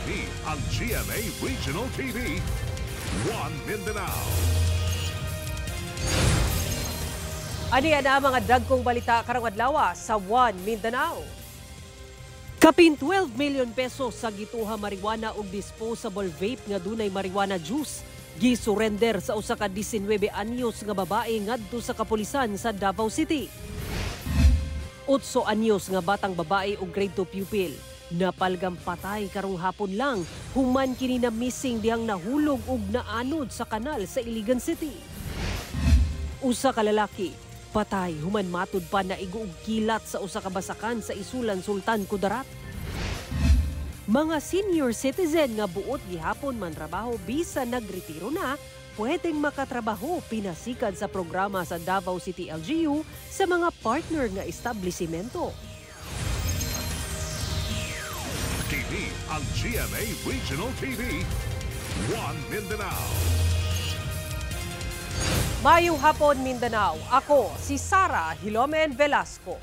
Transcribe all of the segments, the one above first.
Kini ang GMA Regional TV, One Mindanao. Ani ana mga dagkong balita karong adlaw sa One Mindanao. Kapin 12 million pesos sa gituha marijuana ug disposable vape nga dunay marijuana juice gisurrender sa usa ka 19 anyos nga babae ngadto sa kapulisan sa Davao City. 8 anyos nga batang babae ug grade 2 pupil napalgam patay karong hapon lang human kini na missing dihang nahulog ug naanod sa kanal sa Iligan City. Usa ka lalaki patay human matud pa na iguog kilat sa usa ka basakan sa Isulan, Sultan Kudarat. Mga senior citizen nga buot gihapon man trabaho bisan nagretiro na, pwedeng makatrabaho pinasikan sa programa sa Davao City LGU sa mga partner nga establisimento. Kini ang GMA Regional TV, One Mindanao. Mayong hapon Mindanao, ako si Sara Hilomen Velasco.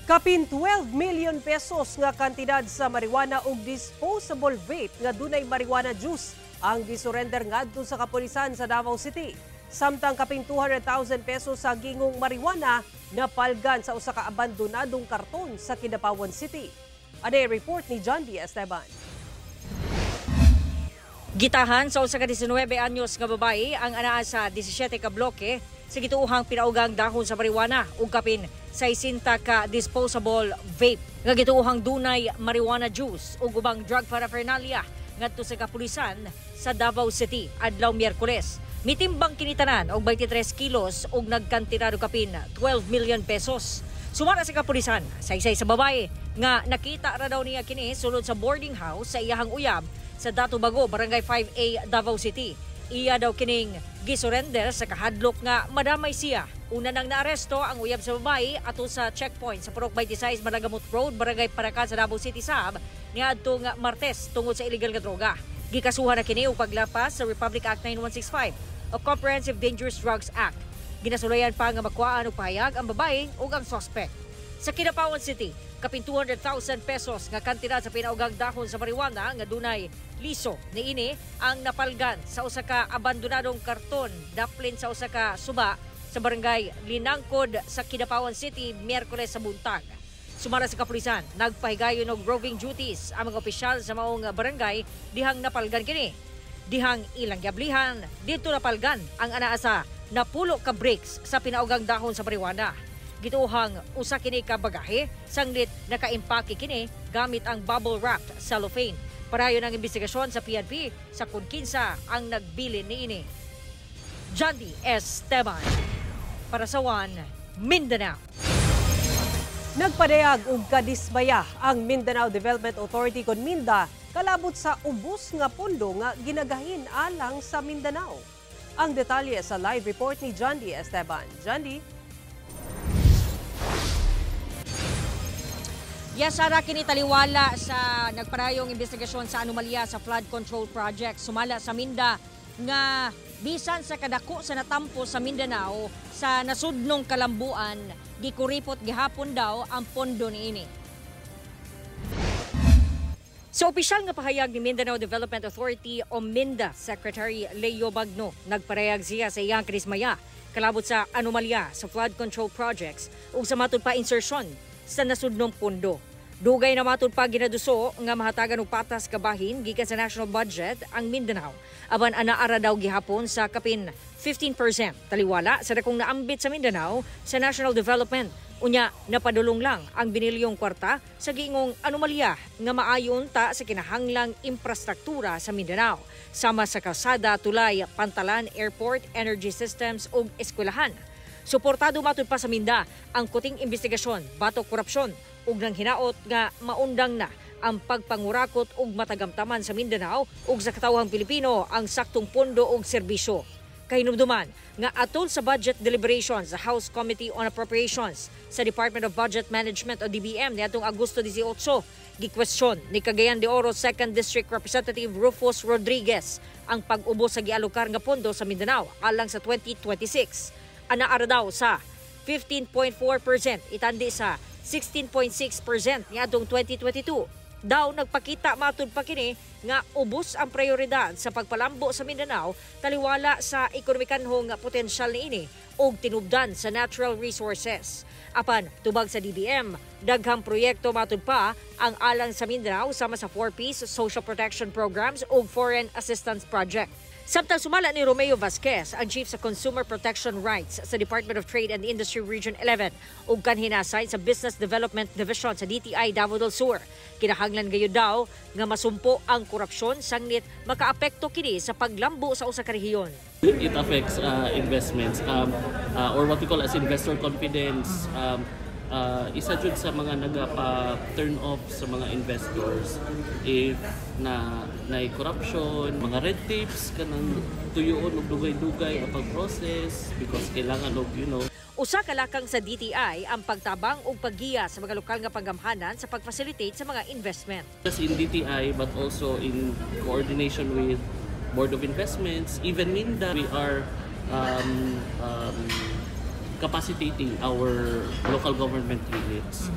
Kapin 12 million pesos nga kantidad sa marijuana ug disposable vape nga dunay marijuana juice ang gisurrender ngadto sa kapulisan sa Davao City. Samtang kapin 200,000 pesos sa gingong marijuana napalgan sa usa ka abandonadong karton sa Kidapawan City. Aday report ni John D. Esteban. Gitahan sa usa ka 19 anyos nga babae ang anaa sa 17 ka bloke sa gituohang pinaugang dahon sa marijuana ug kapin 60 ka disposable vape nga gituohang dunay marijuana juice ug ubang drug paraphernalia ngadto sa kapulisan sa Davao City adlaw Miyerkules. Mitimbang kinitanan og 23 kilos ug nagkantidad og kapin 12 million pesos. Sumara sa kapulisan, saysay sa babae nga nakita ra daw niya kini sulod sa boarding house sa iyahang uyab sa Dato Bago, Barangay 5A, Davao City. Iya daw kining gisurrender sa kahadlok nga madamay siya. Una nang naaresto ang uyab sa babae ato sa checkpoint sa Purok 26 Malagamut Road, Barangay Paracan sa Davao City Sab niadto nga Martes tungod sa illegal nga droga. Gikasuhan na kini og paglapas sa Republic Act 9165 o Comprehensive Dangerous Drugs Act. Ginasulayan pa nga makuhaan og pahayag ang babae ug ang suspect. Sa Kidapawan City, kapin 200,000 pesos nga kantidad sa pinaugang dahon sa marijuana nga dunay liso niini ang napalgan sa usa ka abandonadong karton daplin sa usa ka suba sa barangay Linangkod sa Kidapawan City Miyerkules sa buntag. Sumara sa kapulisan, nagpahigayon og roving duties ang mga opisyal sa maong barangay dihang napalgan kini. Dihang ilang yablihan, dito napalgan ang anaa sa napulo ka bricks sa pinaugang dahon sa marijuana. Gituhang usa kini ka bagahe, sanglit nakaimpake kini gamit ang bubble wrapped cellophane. Parayon ang investigasyon sa PNP sa kung kinsa ang nagbilin niini. John D. Esteban para sa One Mindanao. Nagpadayag og kadismaya ang Mindanao Development Authority kon Minda kalabot sa ubos nga pondo nga ginagahin alang sa Mindanao. Ang detalye sa live report ni John D. Esteban. John D. Sara, kini taliwala sa nagparayong investigasyon sa anomalya sa flood control project sumala sa Minda nga bisan sa kadako sa natampo sa Mindanao sa nasudnong kalambuan gikuripot gihapon daw ang pondo niini. Sa opisyal nga pahayag ni Mindanao Development Authority o MINDA Secretary Leo Bagno, nagparayag siya sa iyang karismaya kalabot sa anomalya sa flood control projects ug sa matud pa insertion sa nasudnong pondo. Dugay na matud pa ginaduso nga mahatagan og patas ka bahin gikan sa national budget ang Mindanao. Aban anaara daw gihapon sa kapin 15% taliwala sa dakong naambit sa Mindanao sa national development. Unya napadulong lang ang binilyong kwarta sa giingong anomalya nga maayon ta sa kinahanglang infrastruktura sa Mindanao sama sa kalsada, tulay, pantalan, airport, energy systems ug eskwelahan. Suportado matud pa sa Minda ang kuting investigasyon batok korupsyon ug nang hinaot nga maundang na ang pagpangurakot ug matagamtaman sa Mindanao ug sa katawhang Pilipino ang saktong pondo ug serbisyo. Kahinumduman nga atol sa budget deliberations sa House Committee on Appropriations sa Department of Budget Management o DBM niadtong Agosto 18, gikwestiyon ni Cagayan de Oro 2nd District Representative Rufus Rodriguez ang pag-ubos sa gialokar nga pondo sa Mindanao alang sa 2026. Anaara daw sa 15.4% itandi sa 16.6% niadtong 2022. Daw nagpakita matud pa kini nga ubos ang prioridad sa pagpalambo sa Mindanao taliwala sa ekonomikanhong potensyal niini ug tinubdan sa natural resources. Apan tubag sa DBM, daghang proyekto matud pa ang alang sa Mindanao sama sa 4Ps Social Protection Programs ug Foreign Assistance Project. Samtang sumala ni Romeo Vasquez, ang Chief sa Consumer Protection Rights sa Department of Trade and Industry Region 11 ug kanhinasay sa Business Development Division sa DTI Davao del Sur. Kinahanglan gayud daw nga masumpo ang korupsyon sangnit makaapekto kini sa paglambo sa usa ka rehiyon. It affects investments or what we call as investor confidence. Isa jud sa mga nagapa-turn off sa mga investors if na corruption, mga red tapes kanang tuyoon og dugay-dugay ang pag-process because kailangan og Usa ka lakang sa DTI ang pagtabang ug paggiya sa mga lokal nga panggamhanan sa pag-facilitate sa mga investment. Just in DTI but also in coordination with Board of Investments, even Minda, we are capacitating our local government units,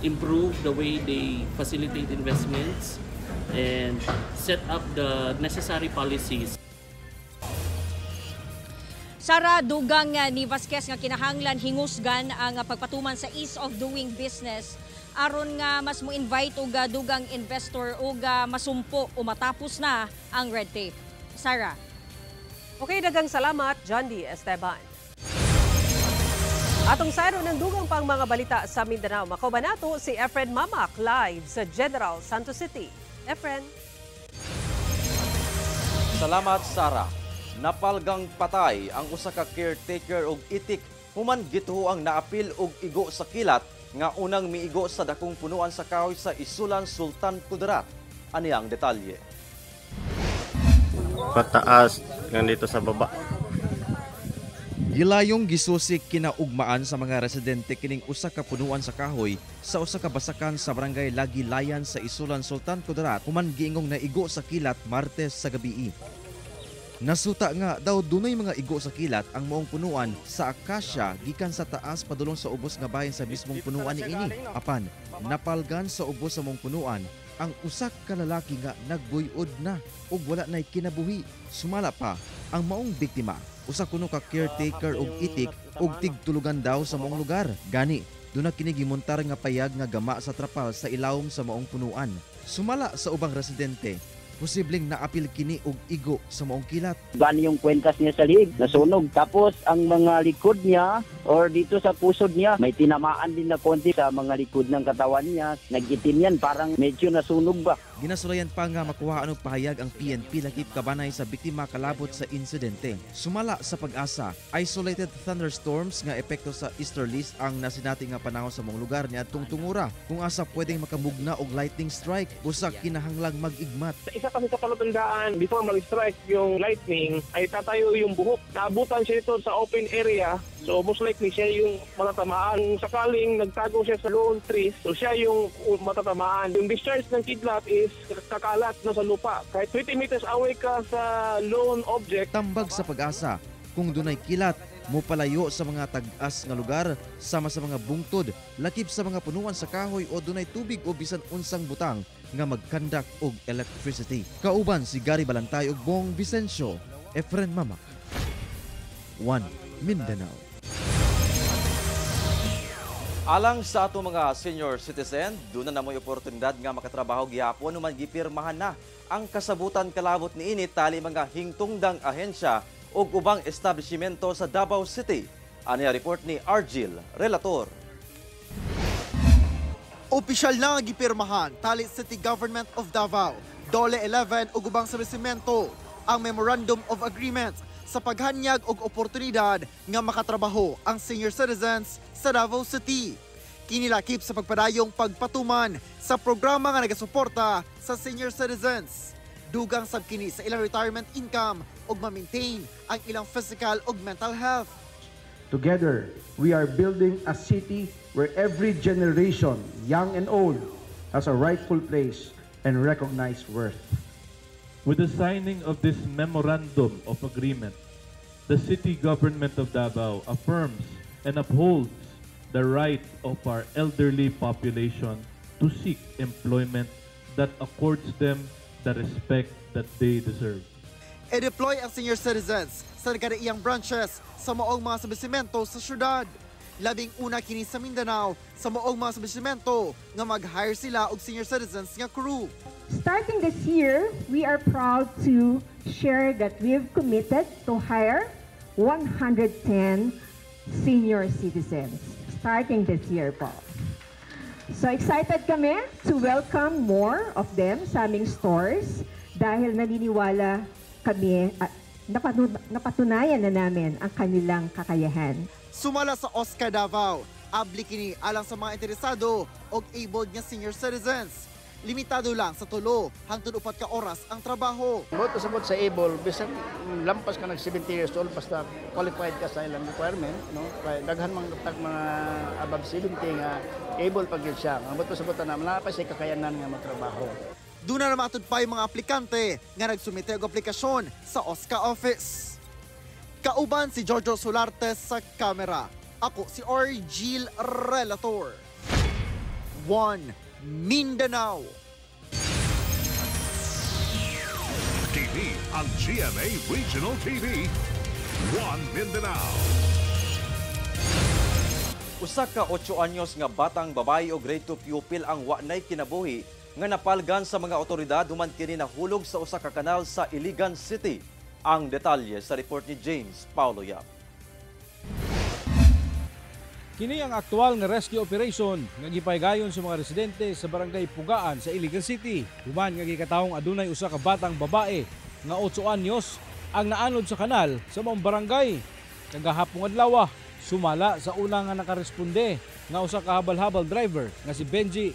improve the way they facilitate investments, and set up the necessary policies. Sara, dugang ni Vasquez nga kinahanglan hingusgan ang pagpatuman sa ease of doing business aron nga mas mo-invite og dugang investor og masumpo o matapos na ang red tape. Sara. Okay, dagang salamat, John D. Esteban. Atong sayro ng dugang pang mga balita sa Mindanao. Makobanato si Efren Mamak live sa General Santos City. Efren. Salamat, Sara. Napalgang patay ang usa ka caretaker og itik human gituo ang naapil og igo sa kilat nga unang miigo sa dakong punuan sa kahoy sa Isulan, Sultan Kudarat. Ani ang detalye. Pataas nga dito sa baba. Gilayong gisusik kinaugmaan sa mga residente kining usa ka punuan sa kahoy sa usa ka basakan sa barangay Lagilayan sa Isulan, Sultan Kudarat human giingong naigo sa kilat Martes sa gabii. Nasuta nga daw dunay mga igo sa kilat ang maong punuan sa akasya gikan sa taas padulong sa ubos nga bahin sa mismong punuan niini. Apan napalgan sa ubos sa maong punuan ang usak ka lalaki nga nagbuyod na ug wala nay kinabuhi. Sumala pa ang maong biktima, usa kuno ka caretaker og itik ug tigtulugan daw sa maong lugar. Gani duna kini gimontar nga payag nga gama sa trapal sa ilawom sa maong punuan. Sumala sa ubang residente, posibleng naapil kini og igo sa maong kilat. Ban yung kwentas niya sa liig, nasunog. Tapos ang mga likod niya or dito sa pusod niya, may tinamaan din na konti sa mga likod ng katawan niya. Nag-itim yan, parang medyo nasunog ba. Ginasulayan pa nga makuhaan og pahayag ang PNP lakip kabanay sa biktima kalabot sa insidente. Sumala sa pag-asa, isolated thunderstorms nga epekto sa easterlies ang nasinati nga panahon sa mong lugar niadtong tungura. Kung asa pwedeng makamugna og lightning strike, usa kinahanglang mag-igmat. Isa kasi sa palatandaan, before mag-strike yung lightning, ay tatayo yung buhok. Naabutan siya ito sa open area, so most likely siya yung matatamaan. Sakaling nagtago siya sa lone trees, so siya yung matatamaan. Yung discharge ng kidlat is kakalat na sa lupa. Kahit 20 meters away ka sa lone object. Tambag sa pag-asa, kung dunay kilat, mupalayo sa mga tag-as nga lugar, sama sa mga bungtod, lakip sa mga punuan sa kahoy o dunay tubig o bisan unsang butang nga magkandak og electricity. Kauban si Gary Balantay ug Bong Vicencio, Efren Mamak, One Mindanao. Alang sa ato mga senior citizen, doon na mo'y oportunidad nga makatrabaho gihapon numan gipirmahan na ang kasabutan kalabot niini tali mga hingtungdang ahensya o ubang establishmento sa Davao City. Ani report ni Argil, relator. Opisyal na gipirmahan tali City Government of Davao, Dole 11 ug ubang establishmento ang Memorandum of Agreement sa paghanyag og oportunidad nga makatrabaho ang senior citizens sa Davao City. Kinilakip sa pagpadayong pagpatuman sa programa nga nagasuporta sa senior citizens. Dugang sab kini sa ilang retirement income ug ma-maintain ang ilang physical ug mental health. Together, we are building a city where every generation, young and old, has a rightful place and recognized worth. With the signing of this Memorandum of Agreement, the City Government of Davao affirms and upholds the right of our elderly population to seek employment that accords them the respect that they deserve. E-deploy ang senior citizens sa nagkadaiyang branches sa maong mga establishmento sa syudad. Labing una kini sa Mindanao sa maong mga establishmento nga mag-hire sila og senior citizens nga crew. Starting this year, we are proud to share that we have committed to hire 110 senior citizens starting this year po. So excited kami to welcome more of them sa aming stores dahil naniniwala kami at napatunayan na namin ang kanilang kakayahan. Sumala sa Oscar Davao, abli kini alang sa mga interesado og abled nga senior citizens. Limitado lang sa 3 hangtod 4 ka oras ang trabaho. Buto sabot sa able, bisan lampas ka nag 70 years old basta qualified ka sa ilang requirement, no? Kaya daghan man tag mga above 70 nga able pag yun siya. Ang buto sabot na wala pa siya kakayanan nga magtrabaho. Doon na namatod pa yung mga aplikante nga nagsumite og aplikasyon sa OSCA office. Kauban si Jojo Solarte sa kamera. Ako si Argil Relator. 1 Mindanao. TV ang GMA Regional TV. 1 Mindanao. Usa ka 8 anyos nga batang babae o grade 2 pupil ang wa nay kinabuhi nga napalgan sa mga otoridad human kini nahulog sa usa ka kanal sa Iligan City. Ang detalye sa report ni James Paulo Yap. Kini ang aktual nga rescue operation nga gipaygayon sa mga residente sa barangay Pugaan sa Iligan City. Human nga gikatawong adunay usa ka batang babae nga 8 anyos ang naanod sa kanal sa maong barangay. Kagahapong adlaw sumala sa una nga nakaresponde nga usa ka habal-habal driver nga si Benji.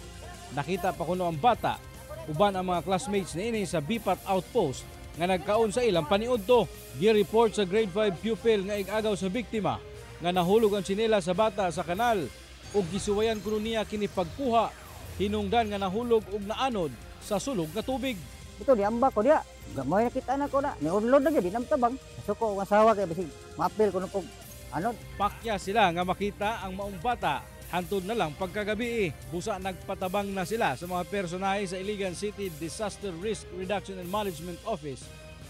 Nakita pa kuno ang bata uban ang mga classmates niini sa Bipat Outpost nga nagkaon sa ilang paniudto. Gi-report sa grade 5 pupil nga igagaw sa biktima nga nahulog ang tsinela sa bata sa kanal ug gisuwayan kuno niya kini pagkuha hinungdan nga nahulog ug naanod sa sulog nga tubig. Ito di amba ko dia. Gamay nakita na ko na. Niudlod na gyud dinamtabang. Suko ang asawa kay bisig maapil kuno kog ano. Pakya sila nga makita ang maong bata. Hantod na lang pagkagabi busa nagpatabang na sila sa mga personahe sa Iligan City Disaster Risk Reduction and Management Office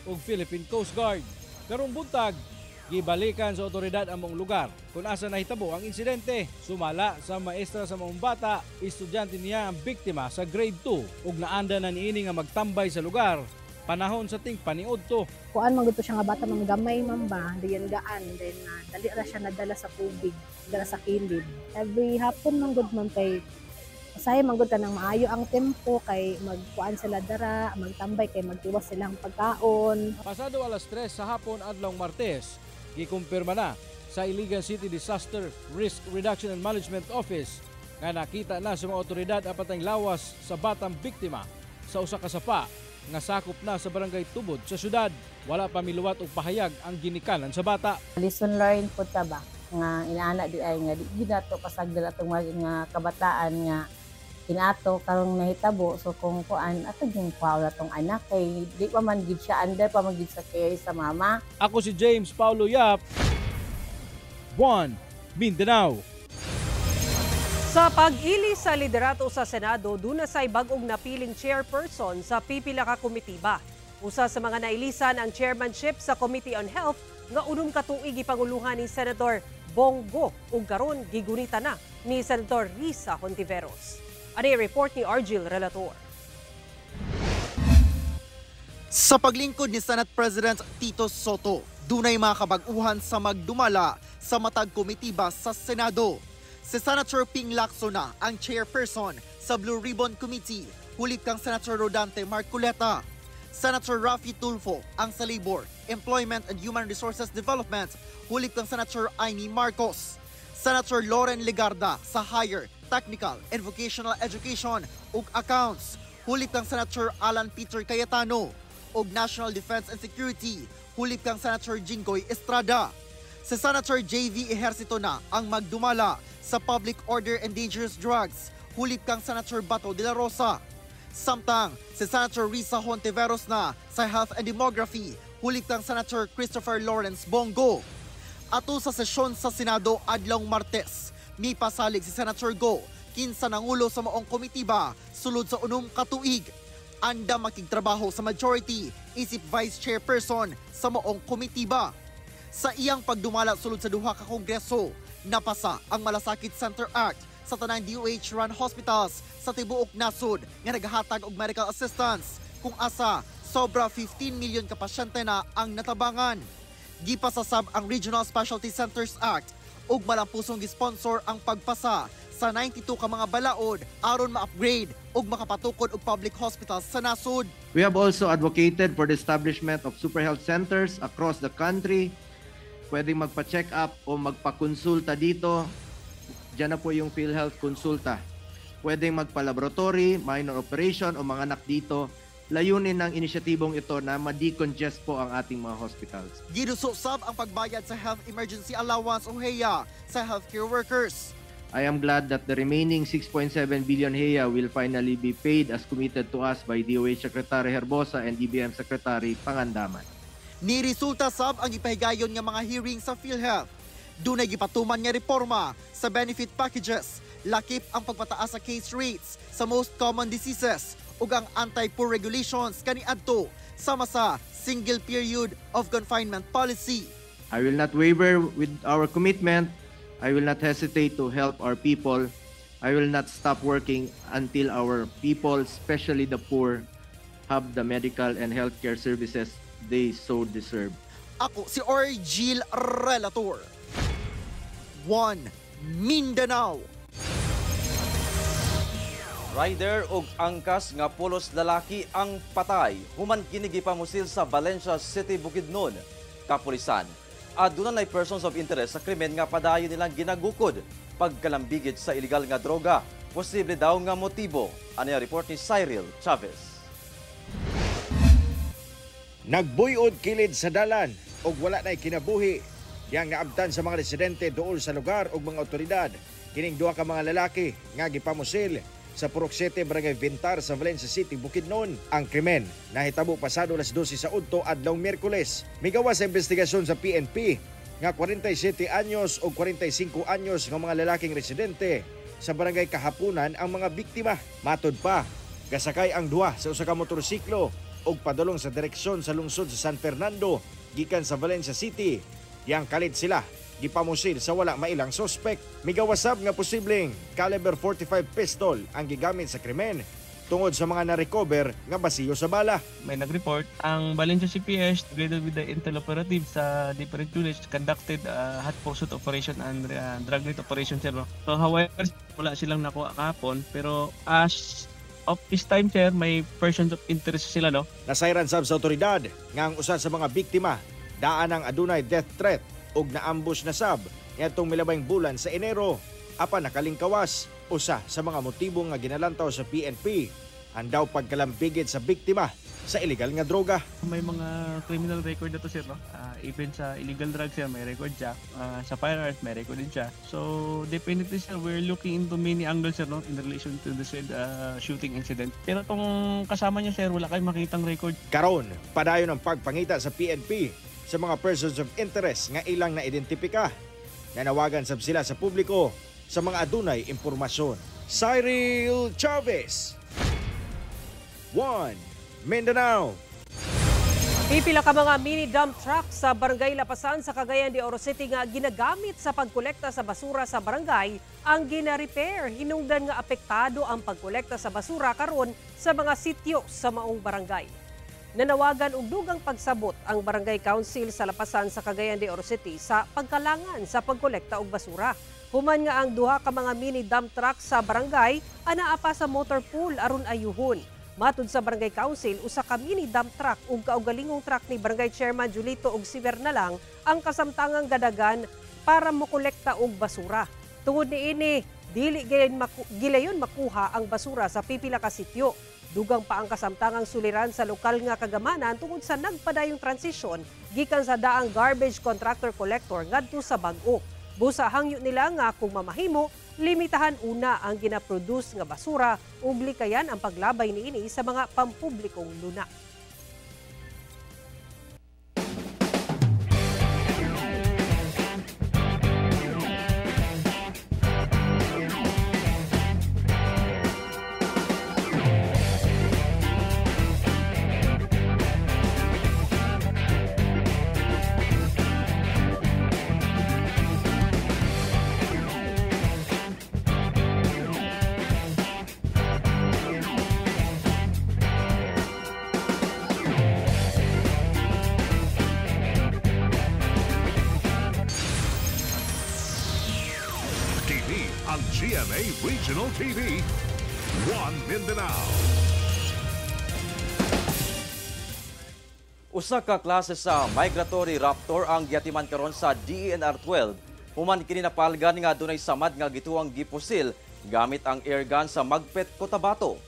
ug Philippine Coast Guard. Karong buntag, gibalikan sa otoridad ang maong lugar kung asa nahitabo ang insidente. Sumala sa maestra sa maong bata, estudyante niya ang biktima sa grade 2 ug naanda na niini nga magtambay sa lugar panahon sa ting paniudto. Kuan man gito siya nga bata manggamay man ba, diyan gaan then dali ra siya nadala sa tubig, dala sa kilid. Every hapon man gud man kay say man gud kanang maayo ang tempo kay magkuan sila dara, magtambay kay magtiwas silang pagkaon. Pasado alas 3 sa hapon adlong Martes, gikumpirma na sa Iligan City Disaster Risk Reduction and Management Office nga nakita na sa mga otoridad apat ang lawas sa batang biktima sa usa ka sapa nga sakop na sa barangay Tubod sa syudad. Wala pa miluwat og pahayag ang ginikanan sa bata. Lesson learned po ta ba nga inaana di ay nga di ginato pasagdal atong mga kabataan nga inato karong nahitabo so kung kuan ato yung paula tong anak kay di pa man gid siya under pa man gid sa care sa mama. Ako si James Paulo Yap, 1 Mindanao. Sa pag-ili sa liderato sa Senado, duna say bag-ong napiling chairperson sa pipila ka komitiba. Usa sa mga nailisan ang chairmanship sa Committee on Health nga unom ka tuig ipanguluhan ni Senator Bongo ug karon gigunita na ni Senator Risa Hontiveros. Ani report ni Argil Relator. Sa paglingkod ni Senate President Tito Soto, dunay mga kabag-uhan sa magdumala sa matag komitiba sa Senado. Si Senator Ping Lacson ang chairperson sa Blue Ribbon Committee, hulit kang Senator Rodante Marcoleta. Senator Raffy Tulfo ang sa Labor, Employment and Human Resources Development, hulit kang Senator Aimee Marcos. Senator Loren Legarda sa Higher, Technical and Vocational Education ug Accounts, hulit kang Senator Alan Peter Cayetano. ug National Defense and Security, hulit kang Senator Jinggoy Estrada. Si Senator J.V. Ejercito na ang magdumala sa Public Order and Dangerous Drugs, hulit kang Senator Bato de la Rosa. Samtang si Senator Risa Hontiveros na sa Health and Demography, hulit kang Senator Christopher Lawrence Bongo. Ato sa sesyon sa Senado adlong Martes, mipasalig si Senator Go kinsa nangulo sa maong komitiba sulod sa unom ka tuig anda makigtrabaho sa majority isip vice chairperson sa moong komitiba. Sa iyang pagdumala sulod sa duha ka kongreso, napasa ang Malasakit Center Act sa tanang DOH-run hospitals sa tibuok nasod nga naghatag og medical assistance kung asa sobra 15 milyon ka pasyente na ang natabangan. Gipasasab ang Regional Specialty Centers Act ug malampusong gisponsor ang pagpasa sa 92 ka mga balaod aron ma-upgrade ug makapatukod og public hospitals sa nasod. We have also advocated for the establishment of super health centers across the country. Pwedeng magpa-check up o magpa-konsulta dito. Diyan na po yung PhilHealth Konsulta. Pwedeng magpa-laboratory, minor operation o mga anak dito. Layunin ng inisyatibong ito na ma-decongest po ang ating mga hospitals. Ginususab ang pagbayad sa Health Emergency Allowance o HEA sa healthcare workers. I am glad that the remaining 6.7 billion HEA will finally be paid as committed to us by DOH Secretary Herbosa and DBM Secretary Pangandaman. Niresulta sab ang ipahigayon nga mga hearing sa PhilHealth. Dunay gipatuman nga reforma sa benefit packages, lakip ang pagpataas sa case rates sa most common diseases ug ang anti-poor regulations kaniadto sama sa single period of confinement policy. I will not waver with our commitment. I will not hesitate to help our people. I will not stop working until our people, especially the poor, have the medical and healthcare services they so deserve. Ako si Orgil Relator. 1 Mindanao. Rider ug angkas nga pulos lalaki ang patay human kini gipamusil sa Valencia City, Bukidnon. Kapulisan, aduna nay persons of interest sa krimen nga padayon nilang ginagukod pagkalambigit sa illegal nga droga. Posible daw nga motibo. Ano yung report ni Cyril Chavez. Nagbuyod kilid sa dalan ug wala na'y kinabuhi. Yang naabtan sa mga residente dool sa lugar ug mga otoridad. Kining duha ka mga lalaki nga gipamusil sa Purok 7, Barangay Vintar sa Valencia City, Bukidnon. Ang krimen nahitabo pasado alas 12 sa udto adlong Miyerkules. Migawas sa investigasyon sa PNP nga 47 anyos o 45 anyos nga mga lalaking residente sa barangay Kahapunan ang mga biktima. Matod pa, gasakay ang duha sa usa ka motorsiklo ug padulong sa direksyon sa lungsod sa San Fernando gikan sa Valencia City. Yang kalit sila gipamusil sa wala mailang suspect. Migawasab nga posibleng caliber 45 pistol ang gigamit sa krimen tungod sa mga na-recover nga basiyo sa bala. May nag-report ang Valencia CPS together with the intel operative sa different units conducted hot pursuit operation and drug net operation, sir. So however, wala silang nakuha kahapon pero as of this time, sir, may persons of interest sila, no? Nasayran sab sa otoridad nga ang usa sa mga biktima daan ang adunay death threat ug na-ambush na sab nitong milabay bulan sa Enero. Apan nakalingkawas usa sa mga motibo nga ginalantaw sa PNP ang daw pagkalambigit sa biktima sa illegal nga droga. May mga criminal record na to, sir, no? Even sa illegal drugs, sir, may record siya. Sa firearms, may record din siya. So definitely, sir, we're looking into many angles, sir, no, in relation to the said shooting incident. Pero itong kasama niya, sir, wala kayong makitang record. Karon, padayon ang pagpangita sa PNP sa mga persons of interest nga ilang na-identipika. Nanawagan sab sila sa publiko sa mga adunay impormasyon. Cyril Chavez, 1 Mindanao. Pipila ka mga mini dump truck sa Barangay Lapasan sa Cagayan de Oro City nga ginagamit sa pagkolekta sa basura sa barangay ang gina-repair. Hinungdan nga apektado ang pagkolekta sa basura karon sa mga sityo sa maong barangay. Nanawagan og dugang pagsabot ang Barangay Council sa Lapasan sa Cagayan de Oro City sa pagkalangan sa pagkolekta og basura. Human nga ang duha ka mga mini dump truck sa barangay anaa pa sa motor pool aron ayuhon. Matud sa Barangay Council, usa ka mini dump truck ug kaugalingong truck ni Barangay Chairman Julito og Siver na lang ang kasamtangang gadagan para mokolekta og basura. Tungod niini, dili gilayon makuha ang basura sa pipila ka sityo. Dugang pa ang kasamtangang suliran sa lokal nga kagamanan tungod sa nagpadayong transisyon gikan sa daang garbage contractor collector ngadto sa bag-o. Busa hangyo nila nga kung mamahimo, limitahan una ang ginaproduce nga basura ug likayan ang paglabay niini sa mga pampublikong luna. GMA Regional TV, One Mindanao. Usa ka klase sa migratory raptor ang giatiman karon sa DENR 12. Human kini napalgan nga dunay samad nga gituang gipusil gamit ang airgun sa Magpet, Cotabato.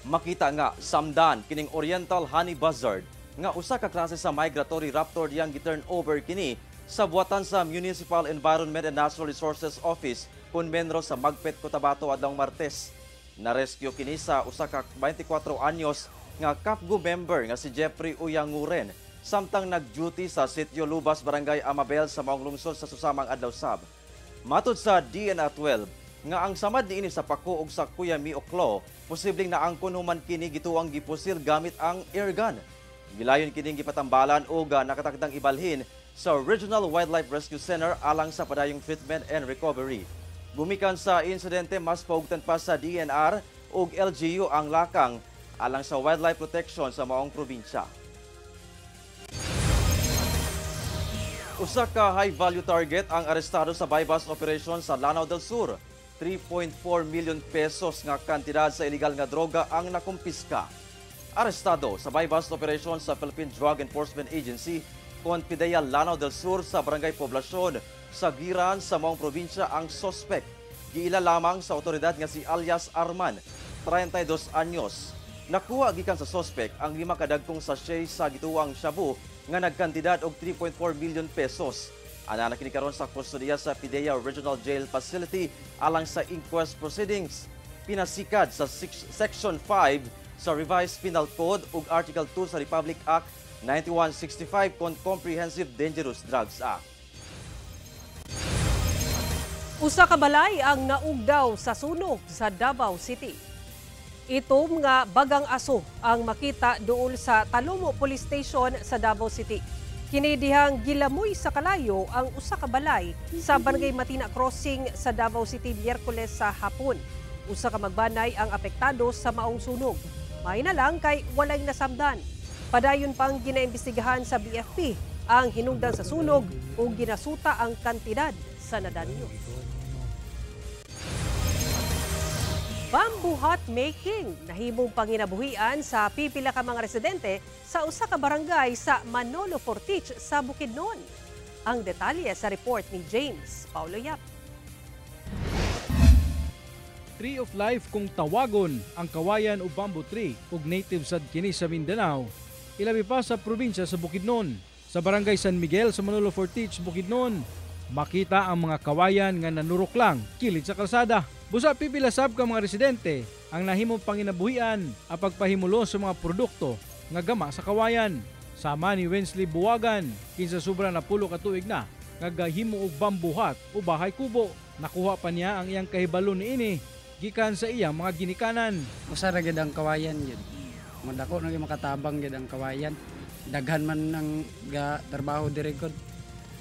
Makita nga samdan kining Oriental Honey Buzzard nga usa ka klase sa migratory raptor diyang gi-turn over kini sa buwatan sa Municipal Environment and Natural Resources Office Kunmenro sa Magpet, Cotabato adlong Martes. Na-rescue kini sa usa ka 24 anyos nga Kapgu member nga si Jeffrey Uyanguren samtang nag-duty sa Sitio Lubas, Barangay Amabel sa maong lungsod sa susamang adlaw sab. Matod sa DENR 12 nga ang samad niini sa pako ug sa Cuyami Oclo, posibleng naangkon human kini gituang gipusil gamit ang airgun. Gilayon kining gipatambalan ug nakatagdang ibalhin sa Regional Wildlife Rescue Center alang sa padayong treatment and recovery. Gumikan sa insidente, mas paugtan pa sa DENR ug LGU ang lakang alang sa wildlife protection sa maong probinsya. Usa ka high-value target ang arestado sa buy-bust operation sa Lanao del Sur. 3.4 million pesos nga kantidad sa illegal nga droga ang nakumpiska. Arestado sa buy-bust operation sa Philippine Drug Enforcement Agency, Confideya, Lanao del Sur sa Barangay Poblasyon sa Giran sa maong probinsya ang sospek. Giila lamang sa otoridad nga si alias Arman, 32 anyos. Nakuha gikan sa sospek ang 5 kadagkong sachet sa gituang shabu nga nagkantidad og 3.4 million pesos. Ana na kini karon sa kustodiya sa PIDEA Regional Jail Facility alang sa inquest proceedings. Pinasikad sa Section 5 sa Revised Penal Code ug Article 2 sa Republic Act 9165 kon Comprehensive Dangerous Drugs Act. Usa ka balay ang naugdaw sa sunog sa Davao City. Itom nga bagang aso ang makita dool sa Talumo Police Station sa Davao City. Kini dihang gilamoy sa kalayo ang usa ka balay sa Barangay Matina Crossing sa Davao City Miyerkules sa hapon. Usa ka magbanay ang apektado sa maong sunog. May na lang kay walay nasamdan. Padayon pang ginaimbestigahan sa BFP ang hinungdan sa sunog ug ginasuta ang kantidad sa nadanyo. Bamboo hut making nahimong panginabuhian sa pipila ka mga residente sa usa ka barangay sa Manolo Fortich sa Bukidnon. Ang detalye sa report ni James Paulo Yap. Tree of Life kung tawagon ang kawayan o bamboo tree ug native sad kini sa Mindanao. Ilabi pa sa probinsya sa Bukidnon, sa barangay San Miguel sa Manolo Fortich, Bukidnon. Makita ang mga kawayan nga nanurok lang kilid sa kalsada. Busa pipila sab ka mga residente ang nahimong panginabuhian ang pagpahimulo sa mga produkto nga gama sa kawayan. Sama ni Wensley Buwagan, kinsa sobra na 10 ka tuig na, nagahimo og bamboo hut o bahay kubo. Nakuha pa niya ang iyang kahibalo niini gikan sa iyang mga ginikanan. Usa ra gid ang kawayan yun. Madako na makatabang gid ang kawayan. Daghan man ang trabaho diri gud.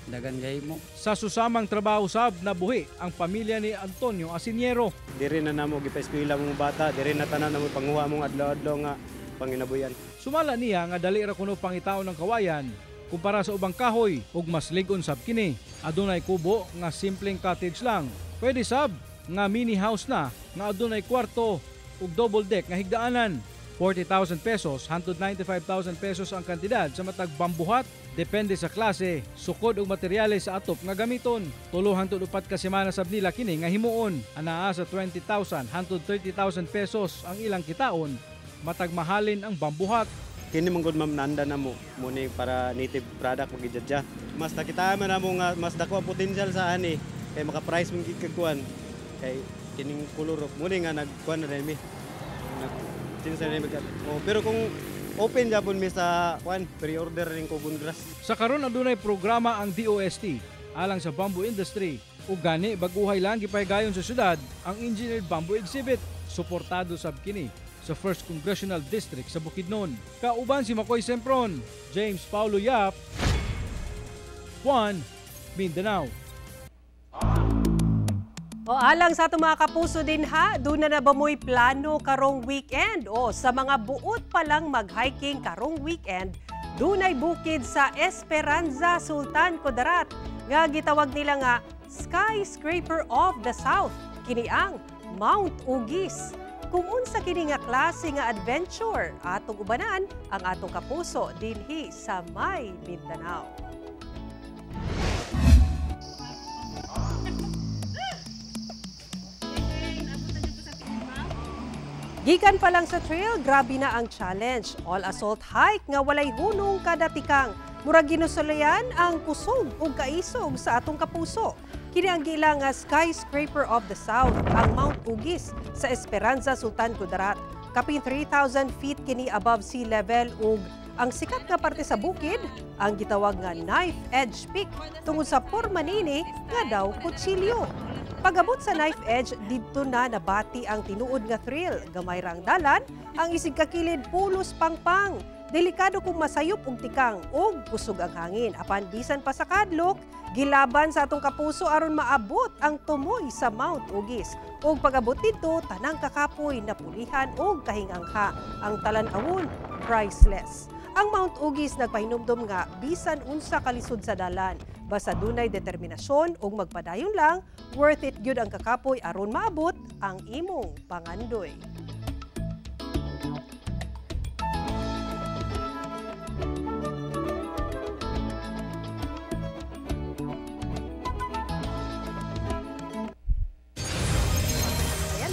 Dagan gay mo. Sa susamang trabaho sab nabuhi ang pamilya ni Antonio Asiniero. Diri na namo gipa-eskwela mong bata, diri na tanan namo panguha mong adlaw-adlaw nga panginabuyan. Sumala niya nga dali ra kuno pangitaw ng kawayan kumpara sa ubang kahoy ug mas lig-on sab kini. Adunay kubo nga simpleng cottage lang. Pwede sab nga mini house na nga adunay kwarto ug double deck nga higdaanan. 40,000 pesos hangtod 95,000 pesos ang kantidad sa matag bamboo hut. Depende sa klase, sukod ug materyales sa atop nga gamiton. 3 hangtod 4 ka semana sab nila kini nga himuon. Anaa sa 20,000 hangtod 30,000 pesos ang ilang kitaon. Matag mahalin ang bamboo hut. Kini man gud ma'am nanda na mo muni para native product mo gidjadja. Mas nakita man namo nga mas dako ang potential sa ani kay maka-price mong gikakuan. Kay kining kulurok muni nga nagkuan na mi. Pero kung open japon mi sa pre-order ning Cogon Grass. Sa karon adunay programa ang DOST alang sa bamboo industry. Ug gani baguhay lang gipahigayon sa syudad ang Engineered Bamboo Exhibit. Suportado sab kini sa 1st Congressional District sa Bukidnon. Kauban si Makoy Sempron, James Paulo Yap, One Mindanao. O alang sa itong mga kapuso din ha, doon na nabamoy plano karong weekend. O sa mga buot pa lang mag-hiking karong weekend, doon ay bukid sa Esperanza, Sultan Kudarat. Nga gitawag nila nga Skyscraper of the South. kini ang Mount Ugis. Kung unsa kini nga klase nga adventure, atong ubanan ang atong kapuso dinhi sa May Mindanao. Gikan pa lang sa trail, grabe na ang challenge. All assault hike nga walay hunong kada tikang. Murag ginusulayan ang kusog ug kaisog sa atong kapuso. Kini ang gilang nga skyscraper of the South, ang Mount Ugis sa Esperanza, Sultan Kudarat. Kapin 3,000 feet kini above sea level ug ang sikat nga parte sa bukid, ang gitawag nga Knife Edge Peak tungod sa porma nini nga daw kutsilyo. Pag-abot sa Knife Edge, dito na nabati ang tinuod nga thrill. Gamay rang dalan, ang isig kakilid pulos pangpang. Delikado kung masayop og tikang ug kusog ang hangin. Apan bisan pa sa kadlok, gilaban sa atong kapuso aron maabot ang tumoy sa Mount Ugis. Ug pag-abot dito, tanang kakapoy na pulihan ug kahingangha. Ang talan-awon, priceless. Ang Mount Ugis nagpahinumdom nga bisan unsa kalisod sa dalan. Basta dunay determinasyon ug magpadayon lang, worth it gyud ang kakapoy aron maabot ang imong pangandoy.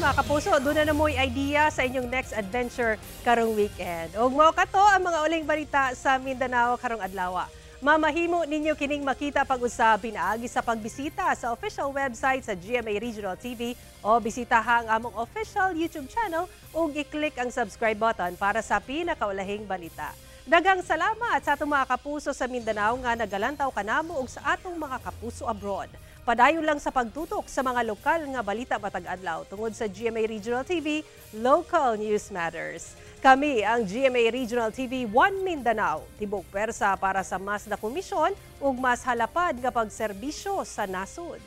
Mga kapuso, doon na mo'y idea sa inyong next adventure karong weekend. Ug mao kato ang mga uling balita sa Mindanao karong adlaw. Mamahimo ninyo kining makita pag-usab pinaagi sa pagbisita sa official website sa GMA Regional TV o bisitaha ang among official YouTube channel ug i-click ang subscribe button para sa pinakaulahing balita. Daghang salamat sa atong mga kapuso sa Mindanao nga nagalantaw kanamo ug sa atong mga kapuso abroad. Padayon lang sa pagtutok sa mga lokal nga balita matag adlaw tungod sa GMA Regional TV, Local News Matters. Kami ang GMA Regional TV 1 Mindanao, tibok pwersa para sa mas na komisyon ug mas halapad nga pagserbisyo sa nasod.